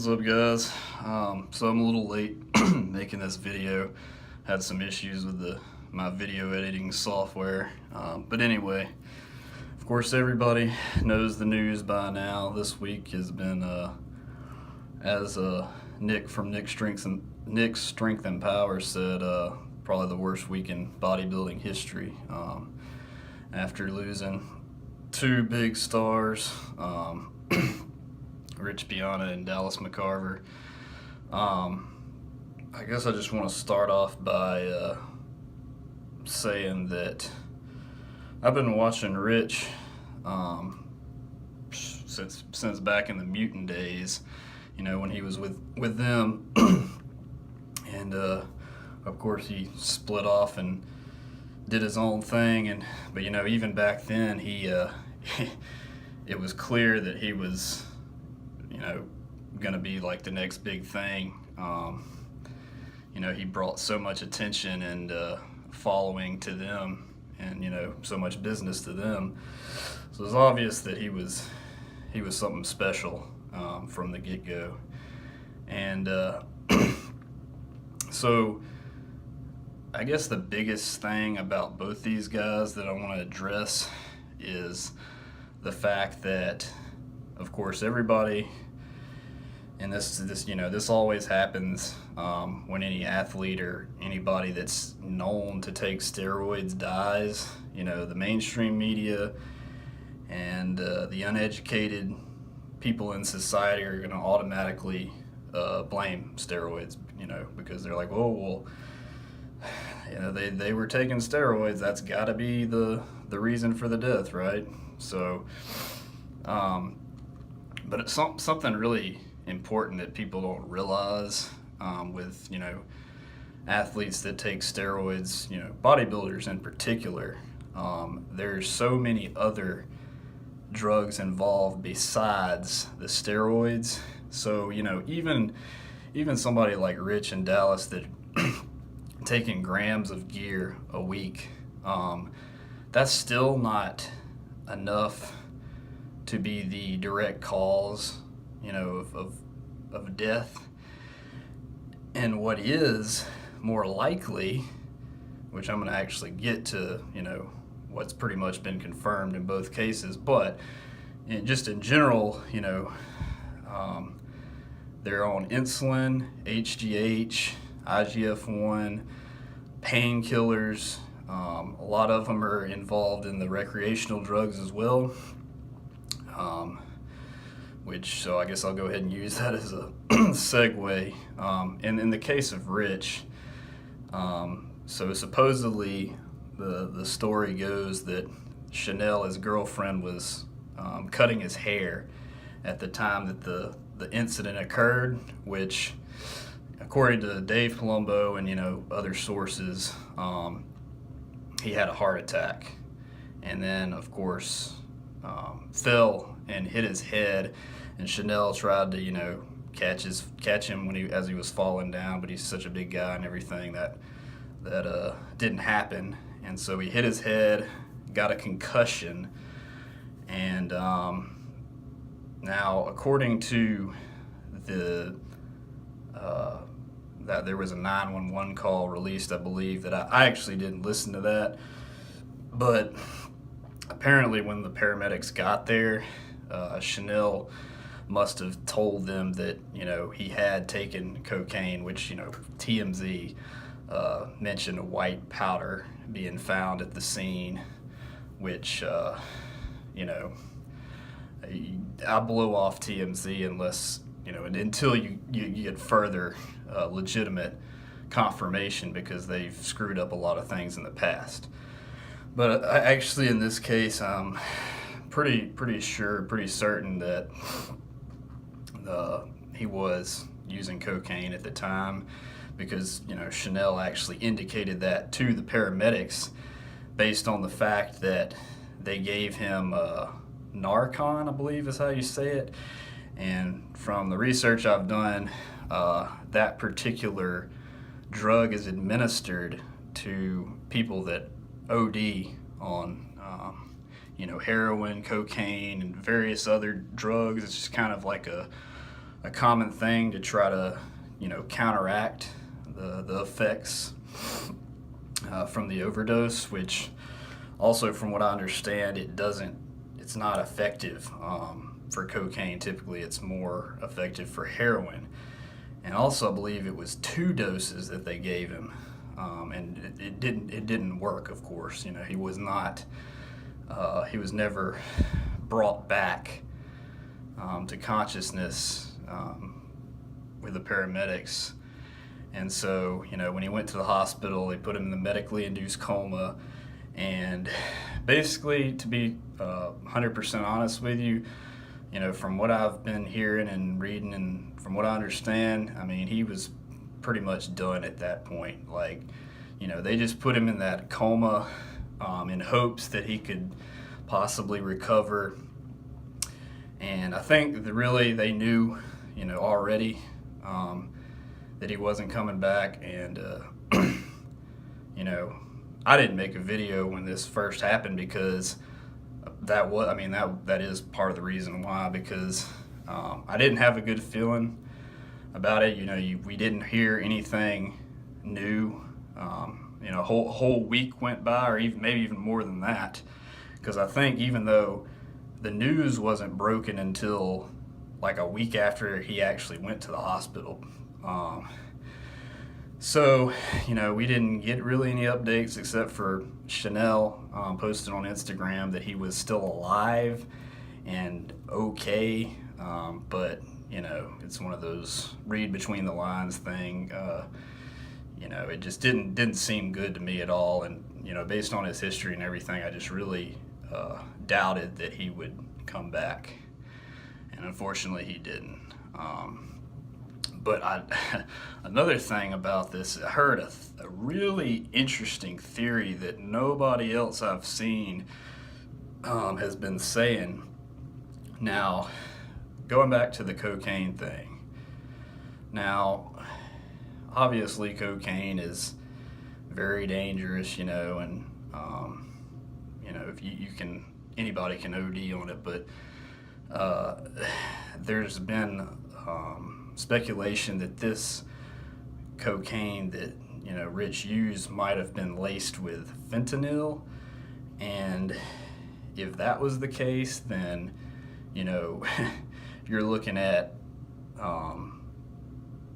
up, guys? So I'm a little late making this video. Had some issues with my video editing software. But anyway, of course, everybody knows the news by now. This week has been, as Nick from Nick's Strength and Power said, probably the worst week in bodybuilding history. After losing two big stars, Piana and Mccarver. I guess I just want to start off by saying that I've been watching Rich since back in the Mutant days, you know, when he was with them. And of course he split off and did his own thing, but you know, even back then he it was clear that he was, you know, gonna be like the next big thing. You know, he brought so much attention and following to them, and you know, so much business to them. So it's obvious that he was something special from the get-go. And so I guess the biggest thing about both these guys that I want to address is the fact that, of course, everybody, and this you know, this always happens when any athlete or anybody that's known to take steroids dies. You know, the mainstream media and the uneducated people in society are going to automatically blame steroids, you know, because they're like, oh, well, you know, they were taking steroids, that's got to be the reason for the death, right? So, but it's something really important that people don't realize with, you know, athletes that take steroids, you know, bodybuilders in particular. There's so many other drugs involved besides the steroids. So, you know, even somebody like Rich and Dallas that taking grams of gear a week, that's still not enough to be the direct cause, you know, of death. And what is more likely, which I'm going to actually get to, you know, what's pretty much been confirmed in both cases, but just in general, you know, they're on insulin, HGH, IGF-1, painkillers. A lot of them are involved in the recreational drugs as well, so I guess I'll go ahead and use that as a segue. And in the case of Rich, so supposedly the story goes that Chanel, his girlfriend, was cutting his hair at the time that the incident occurred, which, according to Dave Palumbo and, you know, other sources, he had a heart attack, and then of course fell and hit his head, and Chanel tried to, you know, catch him as he was falling down, but he's such a big guy and everything that didn't happen, and so he hit his head, got a concussion, and now according to that there was a 911 call released, I believe, that I actually didn't listen to that, but apparently when the paramedics got there, Chanel must have told them that, you know, he had taken cocaine, which, you know, TMZ mentioned a white powder being found at the scene, which, you know, I blow off TMZ unless, you know, until you get further legitimate confirmation, because they've screwed up a lot of things in the past. But actually, in this case, I'm pretty certain that he was using cocaine at the time, because, you know, Chanel actually indicated that to the paramedics based on the fact that they gave him Narcan, I believe is how you say it. And from the research I've done, that particular drug is administered to people that OD on, you know, heroin, cocaine, and various other drugs. It's just kind of like a a common thing to try to, counteract the effects from the overdose, which also, from what I understand, it's not effective for cocaine. Typically, it's more effective for heroin. And also, I believe it was 2 doses that they gave him, and it didn't work. Of course, he was not. He was never brought back to consciousness with the paramedics. And so, when he went to the hospital, they put him in the medically induced coma. And basically, to be 100% honest with you, from what I've been hearing and reading, and from what I understand, he was pretty much done at that point. Like, they just put him in that coma in hopes that he could possibly recover. And I think that really they knew, already that he wasn't coming back. And, I didn't make a video when this first happened because that is part of the reason why, because I didn't have a good feeling about it. We didn't hear anything new. A whole week went by, or maybe even more than that, because I think even though the news wasn't broken until like a week after he actually went to the hospital. So, we didn't get really any updates except for Chanel posted on Instagram that he was still alive and okay. But, it's one of those read between the lines thing. It just didn't seem good to me at all. And, based on his history and everything, I just really doubted that he would come back. And unfortunately, he didn't. But another thing about this, I heard a really interesting theory that nobody else I've seen has been saying. Now, going back to the cocaine thing. Now, obviously, cocaine is very dangerous, and if anybody can OD on it, but there's been speculation that this cocaine that Rich used might have been laced with fentanyl, and if that was the case, then you're looking at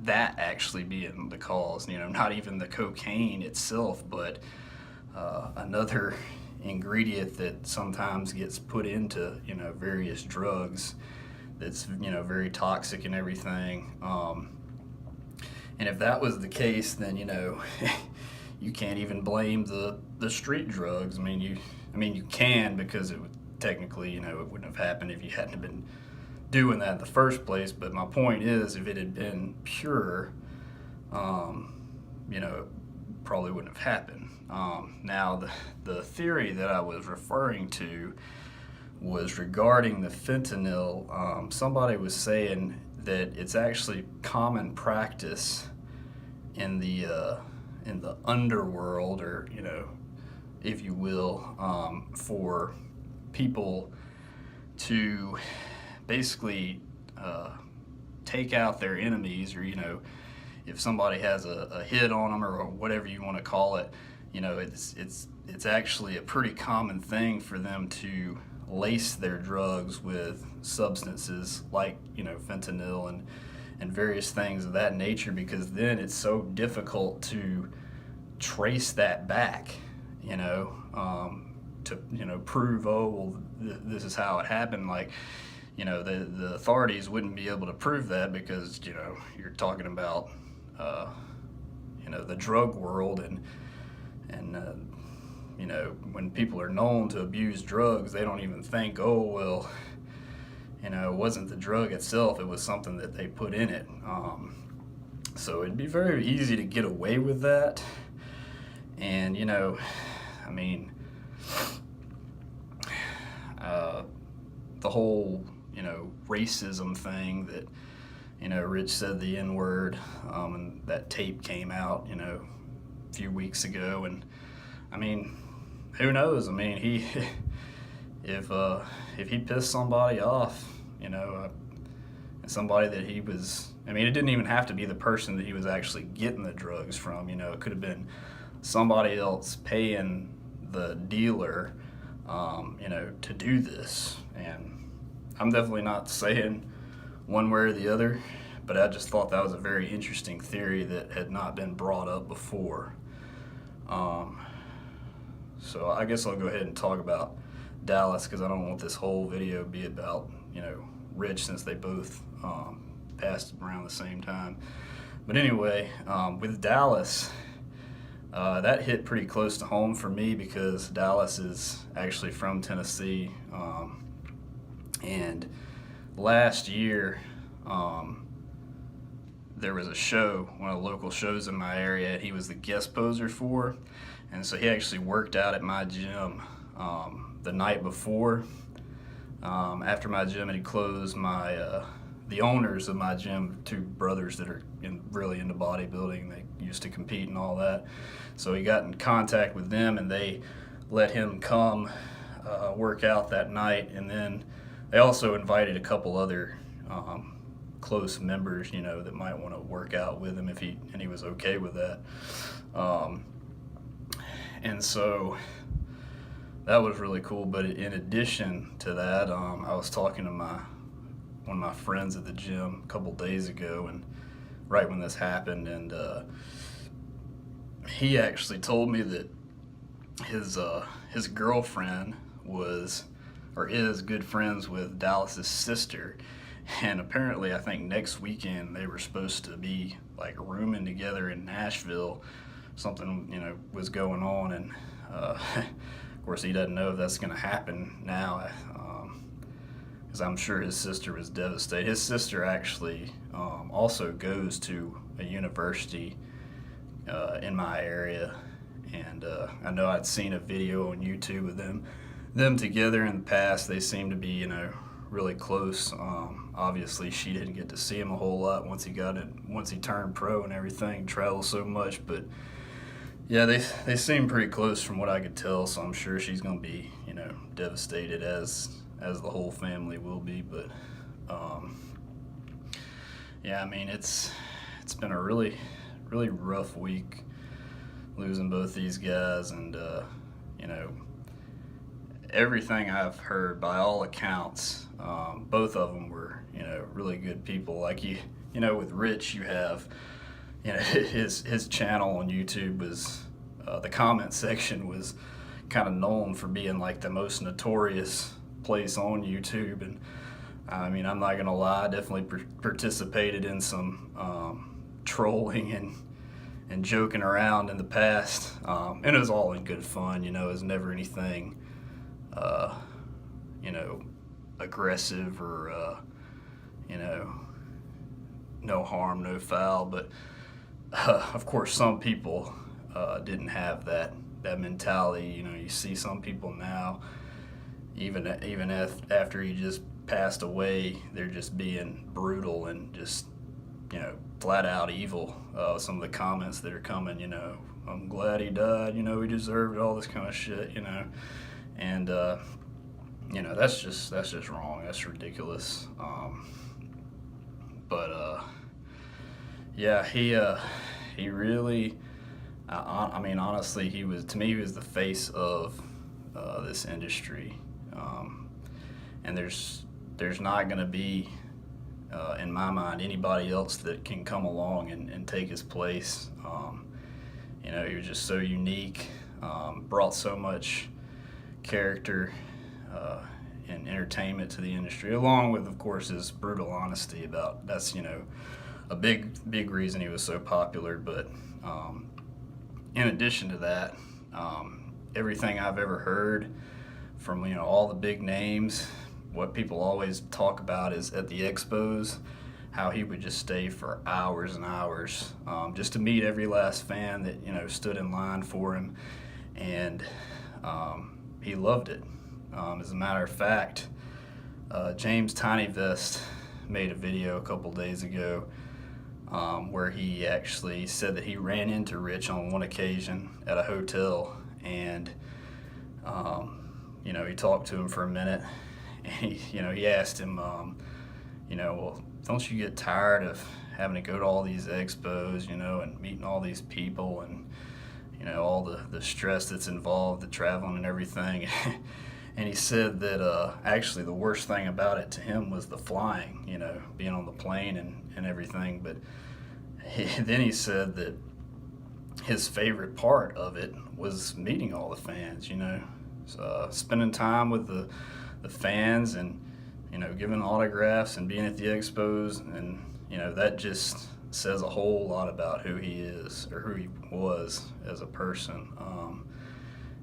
that actually being the cause. Not even the cocaine itself, but another ingredient that sometimes gets put into various drugs that's very toxic and everything. And if that was the case, then you can't even blame the street drugs. You can, because it would technically it wouldn't have happened if you hadn't have been doing that in the first place. But my point is, if it had been pure, it probably wouldn't have happened. Now the theory that I was referring to was regarding the fentanyl. Somebody was saying that it's actually common practice in the underworld, or if you will, for people to basically take out their enemies, or if somebody has a hit on them, or whatever you want to call it, it's actually a pretty common thing for them to lace their drugs with substances like fentanyl and various things of that nature, because then it's so difficult to trace that back, to prove, this is how it happened. Like, the authorities wouldn't be able to prove that, because you're talking about the drug world, and when people are known to abuse drugs, they don't even think, it wasn't the drug itself, it was something that they put in it. So it'd be very easy to get away with that. And the whole racism thing that Rich said the N-word, and that tape came out a few weeks ago, and who knows? He if he pissed somebody off, and somebody that he was, I mean, it didn't even have to be the person that he was actually getting the drugs from. You know, it could have been somebody else paying the dealer, you know, to do this. And I'm definitely not saying one way or the other, but I just thought that was a very interesting theory that had not been brought up before. So I guess I'll go ahead and talk about Dallas, because I don't want this whole video to be about, you know, Rich, since they both passed around the same time. But anyway, with Dallas, that hit pretty close to home for me, because Dallas is actually from Tennessee. And last year, there was a show, one of the local shows in my area, he was the guest poser for. And so he actually worked out at my gym the night before. After my gym had closed, the owners of my gym, two brothers that are really into bodybuilding, they used to compete and all that. So he got in contact with them, and they let him come work out that night. And then they also invited a couple other close members, you know, that might want to work out with him and he was okay with that. And so that was really cool. But in addition to that, I was talking to one of my friends at the gym a couple days ago, and right when this happened, and he actually told me that his girlfriend was, or is, good friends with Dallas's sister. And apparently, I think next weekend they were supposed to be like rooming together in Nashville. Something, you know, was going on, and of course he doesn't know if that's going to happen now, because I'm sure his sister was devastated. His sister actually also goes to a university in my area, and I know I'd seen a video on YouTube of them together in the past. They seem to be, you know, really close. Obviously she didn't get to see him a whole lot once he turned pro and everything, traveled so much, but yeah, they seem pretty close from what I could tell, so I'm sure she's gonna be, you know, devastated, as the whole family will be. But yeah, I mean, it's been a really rough week losing both these guys, and you know, everything I've heard, by all accounts, both of them were, you know, really good people. Like you know, with Rich, you have, you know, his channel on YouTube was, the comment section was kind of known for being like the most notorious place on YouTube. And I mean, I'm not gonna lie, I definitely participated in some trolling and joking around in the past, and it was all in good fun. You know, it was never anything you know, aggressive, or you know, no harm, no foul. But of course, some people didn't have that mentality. You know, you see some people now, even after he just passed away, they're just being brutal and just, you know, flat out evil. Some of the comments that are coming, you know, I'm glad he died, you know, he deserved it, all this kind of shit, you know. And you know, that's just wrong. That's ridiculous. But yeah, he really, I mean, honestly, he was the face of this industry. And there's not going to be, in my mind, anybody else that can come along and take his place. You know, he was just so unique, brought so much character and entertainment to the industry, along with, of course, his brutal honesty about, that's, you know, a big reason he was so popular. But in addition to that, everything I've ever heard from, you know, all the big names, what people always talk about is at the expos, how he would just stay for hours and hours, just to meet every last fan that, you know, stood in line for him. And he loved it. As a matter of fact, James Tiny Vest made a video a couple days ago where he actually said that he ran into Rich on one occasion at a hotel, and you know, he talked to him for a minute, and he asked him, you know, well, don't you get tired of having to go to all these expos, and meeting all these people, and all the stress that's involved, the traveling and everything. And he said that actually the worst thing about it to him was the flying, being on the plane and everything. But then he said that his favorite part of it was meeting all the fans, so, spending time with the fans, and giving autographs and being at the expos, and that just says a whole lot about who he is, or who he was as a person.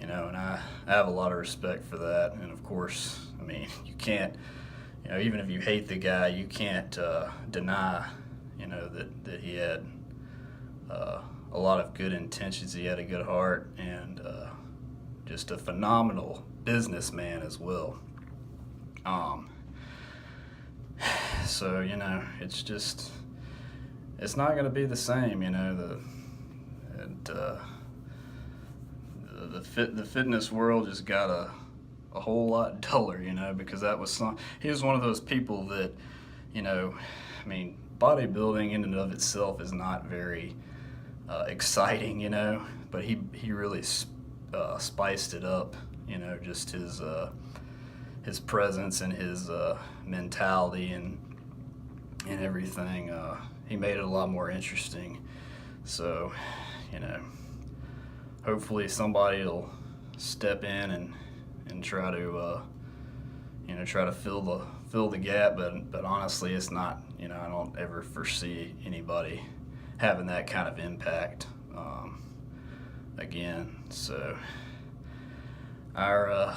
And I have a lot of respect for that. And of course, I mean, you can't, even if you hate the guy, you can't deny, that he had a lot of good intentions. He had a good heart, and just a phenomenal businessman as well. So it's not going to be the same. The fitness world just got a whole lot duller, because he was one of those people that, I mean, bodybuilding in and of itself is not very exciting, but he really spiced it up, just his presence and his mentality and everything. He made it a lot more interesting. So, hopefully somebody will step in and try to fill the gap. But honestly, it's not. I don't ever foresee anybody having that kind of impact again. So our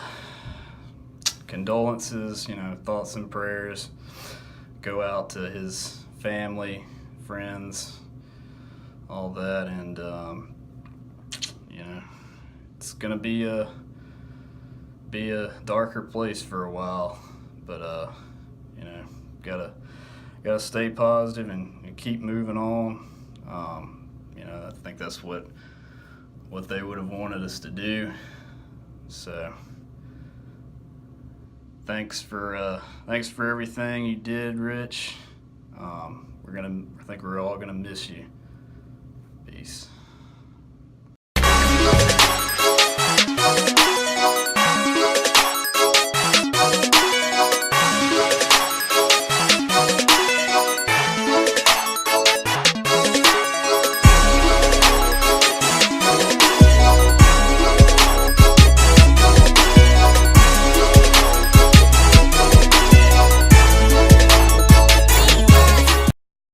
condolences, thoughts and prayers go out to his family, friends, all that, and it's gonna be a darker place for a while, but gotta stay positive and keep moving on. I think that's what they would have wanted us to do. So thanks for everything you did, Rich. I think we're all gonna miss you. Peace.